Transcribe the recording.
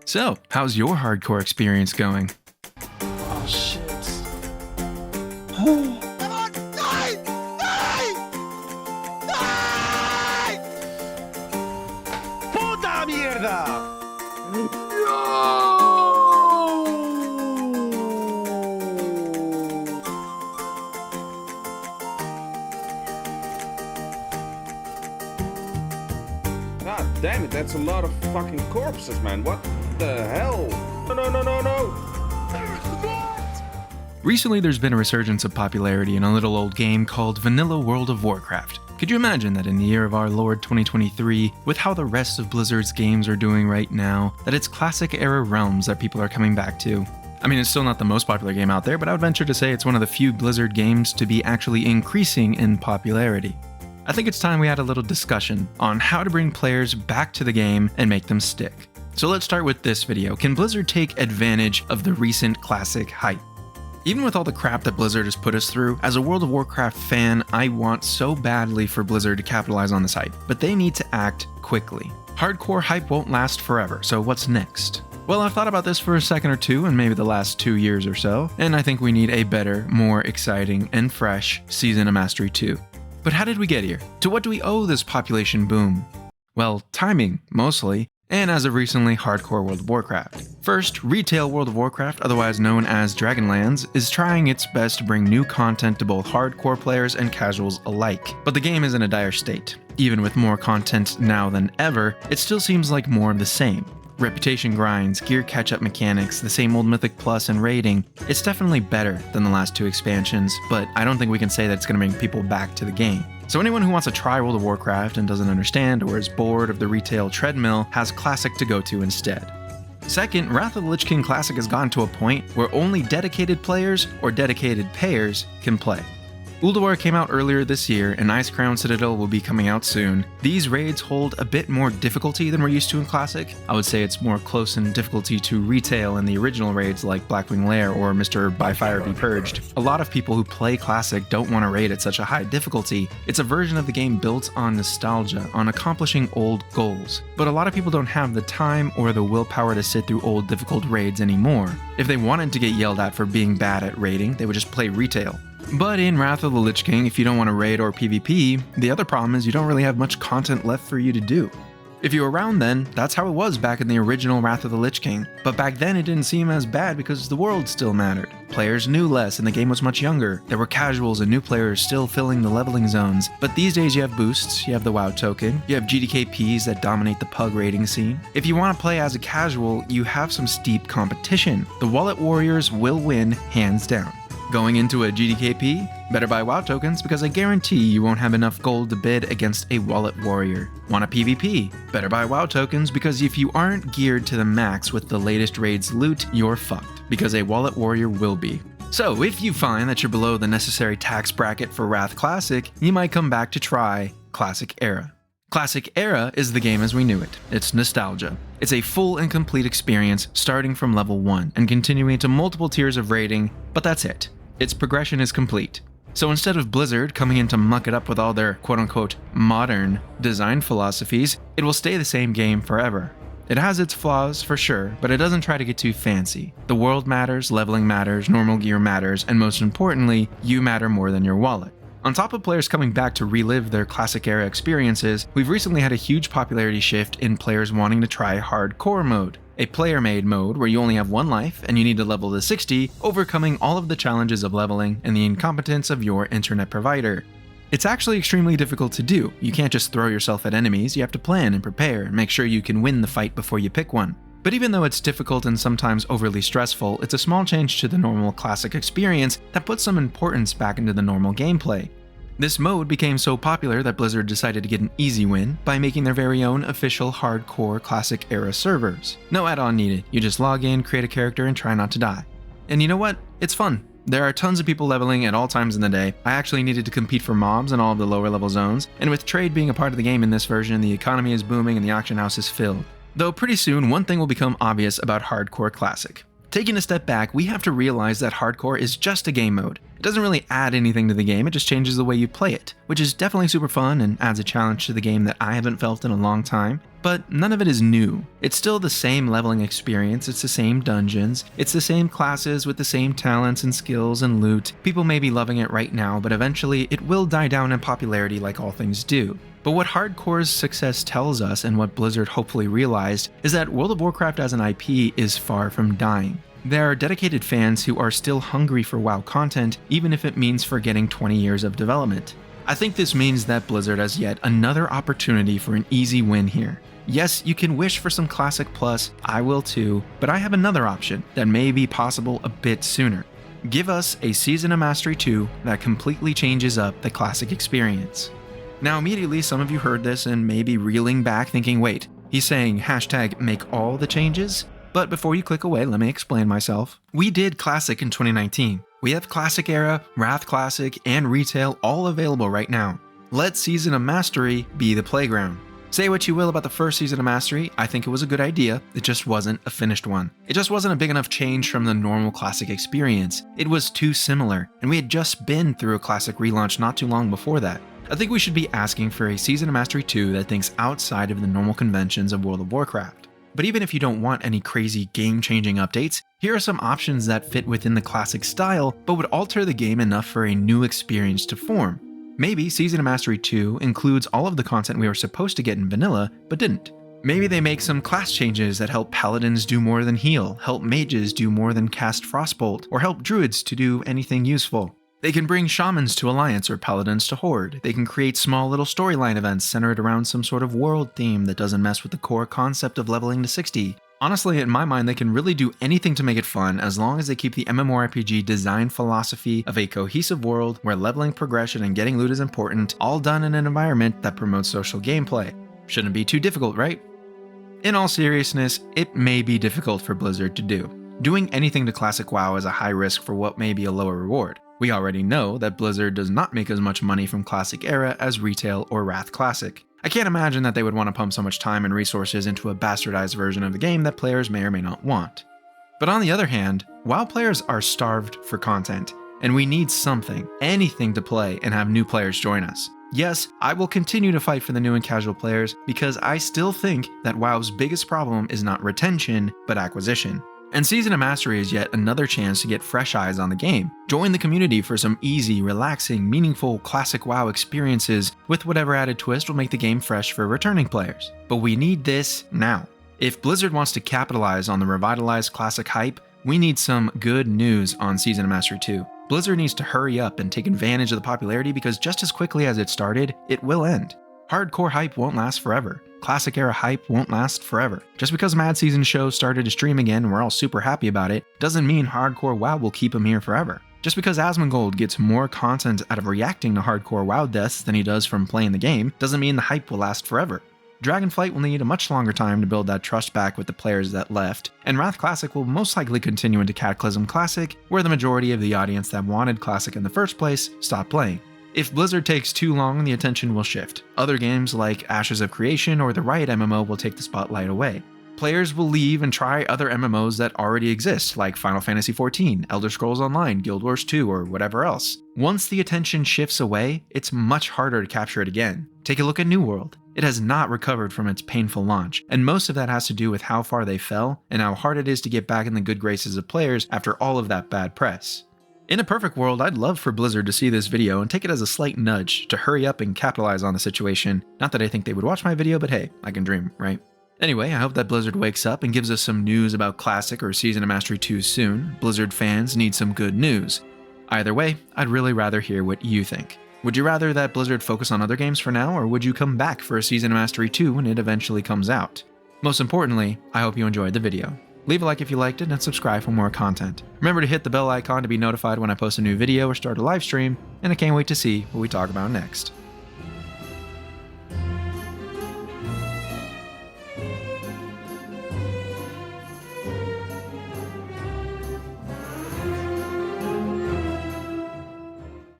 So, how's your hardcore experience going? Oh shit. Come on, die! Die! Die! ¡Puta mierda! God damn it, that's a lot of fucking corpses, man. What the hell? No. Recently, there's been a resurgence of popularity in a little old game called Vanilla World of Warcraft. Could you imagine that in the year of our Lord 2023, with how the rest of Blizzard's games are doing right now, that it's classic era realms that people are coming back to? I mean, it's still not the most popular game out there, but I would venture to say it's one of the few Blizzard games to be actually increasing in popularity. I think it's time we had a little discussion on how to bring players back to the game and make them stick. So let's start with this video. Can Blizzard take advantage of the recent classic hype? Even with all the crap that Blizzard has put us through, as a World of Warcraft fan, I want so badly for Blizzard to capitalize on this hype, but they need to act quickly. Hardcore hype won't last forever, so what's next? Well, I've thought about this for a second or two, and maybe the last 2 years or so, and I think we need a better, more exciting, and fresh Season of Mastery 2. But how did we get here? To what do we owe this population boom? Well, timing, mostly, and as of recently, hardcore World of Warcraft. First, retail World of Warcraft, otherwise known as Dragonlands, is trying its best to bring new content to both hardcore players and casuals alike. But the game is in a dire state. Even with more content now than ever, it still seems like more of the same. Reputation grinds, gear catch-up mechanics, the same old Mythic Plus and raiding. It's definitely better than the last 2 expansions, but I don't think we can say that it's going to bring people back to the game. So anyone who wants to try World of Warcraft and doesn't understand or is bored of the retail treadmill has Classic to go to instead. Second, Wrath of the Lich King Classic has gotten to a point where only dedicated players or dedicated payers can play. Ulduar came out earlier this year, and Icecrown Citadel will be coming out soon. These raids hold a bit more difficulty than we're used to in Classic. I would say it's more close in difficulty to retail in the original raids like Blackwing Lair or Mr. By Fire Be Purged. A lot of people who play Classic don't want to raid at such a high difficulty. It's a version of the game built on nostalgia, on accomplishing old goals. But a lot of people don't have the time or the willpower to sit through old difficult raids anymore. If they wanted to get yelled at for being bad at raiding, they would just play retail. But in Wrath of the Lich King, if you don't want to raid or PvP, the other problem is you don't really have much content left for you to do. If you were around then, that's how it was back in the original Wrath of the Lich King. But back then it didn't seem as bad because the world still mattered. Players knew less and the game was much younger. There were casuals and new players still filling the leveling zones. But these days you have boosts, you have the WoW token, you have GDKPs that dominate the pug raiding scene. If you want to play as a casual, you have some steep competition. The Wallet Warriors will win hands down. Going into a GDKP? Better buy WoW tokens because I guarantee you won't have enough gold to bid against a Wallet Warrior. Want a PvP? Better buy WoW tokens because if you aren't geared to the max with the latest raid's loot, you're fucked, because a Wallet Warrior will be. So if you find that you're below the necessary tax bracket for Wrath Classic, you might come back to try Classic Era. Classic Era is the game as we knew it. It's nostalgia. It's a full and complete experience starting from level 1 and continuing to multiple tiers of raiding, but that's it. Its progression is complete. So instead of Blizzard coming in to muck it up with all their quote-unquote modern design philosophies, it will stay the same game forever. It has its flaws for sure, but it doesn't try to get too fancy. The world matters, leveling matters, normal gear matters, and most importantly, you matter more than your wallet. On top of players coming back to relive their Classic Era experiences, we've recently had a huge popularity shift in players wanting to try Hardcore mode. A player-made mode where you only have 1 life and you need to level to 60, overcoming all of the challenges of leveling and the incompetence of your internet provider. It's actually extremely difficult to do. You can't just throw yourself at enemies, you have to plan and prepare and make sure you can win the fight before you pick one. But even though it's difficult and sometimes overly stressful, it's a small change to the normal Classic experience that puts some importance back into the normal gameplay. This mode became so popular that Blizzard decided to get an easy win by making their very own official hardcore Classic Era servers. No add-on needed, you just log in, create a character, and try not to die. And you know what? It's fun. There are tons of people leveling at all times in the day. I actually needed to compete for mobs in all of the lower level zones, and with trade being a part of the game in this version, the economy is booming and the auction house is filled. Though pretty soon, one thing will become obvious about Hardcore Classic. Taking a step back, we have to realize that hardcore is just a game mode. It doesn't really add anything to the game, it just changes the way you play it, which is definitely super fun and adds a challenge to the game that I haven't felt in a long time, but none of it is new. It's still the same leveling experience, it's the same dungeons, it's the same classes with the same talents and skills and loot. People may be loving it right now, but eventually it will die down in popularity like all things do. But what hardcore's success tells us, and what Blizzard hopefully realized, is that World of Warcraft as an IP is far from dying. There are dedicated fans who are still hungry for WoW content, even if it means forgetting 20 years of development. I think this means that Blizzard has yet another opportunity for an easy win here. Yes, you can wish for some Classic Plus, I will too, but I have another option that may be possible a bit sooner. Give us a Season of Mastery 2 that completely changes up the Classic experience. Now immediately some of you heard this and may be reeling back thinking, wait, he's saying hashtag make all the changes? But before you click away, let me explain myself. We did Classic in 2019. We have Classic Era, Wrath Classic, and Retail all available right now. Let Season of Mastery be the playground. Say what you will about the first Season of Mastery, I think it was a good idea, it just wasn't a finished one. It just wasn't a big enough change from the normal Classic experience. It was too similar, and we had just been through a Classic relaunch not too long before that. I think we should be asking for a Season of Mastery 2 that thinks outside of the normal conventions of World of Warcraft. But even if you don't want any crazy game-changing updates, here are some options that fit within the Classic style, but would alter the game enough for a new experience to form. Maybe Season of Mastery 2 includes all of the content we were supposed to get in vanilla, but didn't. Maybe they make some class changes that help paladins do more than heal, help mages do more than cast Frostbolt, or help druids to do anything useful. They can bring shamans to Alliance or paladins to Horde. They can create small little storyline events centered around some sort of world theme that doesn't mess with the core concept of leveling to 60. Honestly, in my mind, they can really do anything to make it fun as long as they keep the MMORPG design philosophy of a cohesive world where leveling, progression, and getting loot is important, all done in an environment that promotes social gameplay. Shouldn't be too difficult, right? In all seriousness, it may be difficult for Blizzard to do. Doing anything to Classic WoW is a high risk for what may be a lower reward. We already know that Blizzard does not make as much money from Classic Era as Retail or Wrath Classic. I can't imagine that they would want to pump so much time and resources into a bastardized version of the game that players may or may not want. But on the other hand, WoW players are starved for content, and we need something, anything to play and have new players join us. Yes, I will continue to fight for the new and casual players because I still think that WoW's biggest problem is not retention, but acquisition. And Season of Mastery is yet another chance to get fresh eyes on the game. Join the community for some easy, relaxing, meaningful Classic WoW experiences with whatever added twist will make the game fresh for returning players. But we need this now. If Blizzard wants to capitalize on the revitalized Classic hype, we need some good news on Season of Mastery 2. Blizzard needs to hurry up and take advantage of the popularity because just as quickly as it started, it will end. Hardcore hype won't last forever. Classic Era hype won't last forever. Just because Mad Season shows started to stream again and we're all super happy about it, doesn't mean hardcore WoW will keep him here forever. Just because Asmongold gets more content out of reacting to hardcore WoW deaths than he does from playing the game, doesn't mean the hype will last forever. Dragonflight will need a much longer time to build that trust back with the players that left, and Wrath Classic will most likely continue into Cataclysm Classic, where the majority of the audience that wanted Classic in the first place stopped playing. If Blizzard takes too long, the attention will shift. Other games like Ashes of Creation or the Riot MMO will take the spotlight away. Players will leave and try other MMOs that already exist, like Final Fantasy XIV, Elder Scrolls Online, Guild Wars 2, or whatever else. Once the attention shifts away, it's much harder to capture it again. Take a look at New World. It has not recovered from its painful launch, and most of that has to do with how far they fell and how hard it is to get back in the good graces of players after all of that bad press. In a perfect world, I'd love for Blizzard to see this video and take it as a slight nudge to hurry up and capitalize on the situation. Not that I think they would watch my video, but hey, I can dream, right? Anyway, I hope that Blizzard wakes up and gives us some news about Classic or Season of Mastery 2 soon. Blizzard fans need some good news. Either way, I'd really rather hear what you think. Would you rather that Blizzard focus on other games for now, or would you come back for a Season of Mastery 2 when it eventually comes out? Most importantly, I hope you enjoyed the video. Leave a like if you liked it and subscribe for more content. Remember to hit the bell icon to be notified when I post a new video or start a live stream, and I can't wait to see what we talk about next.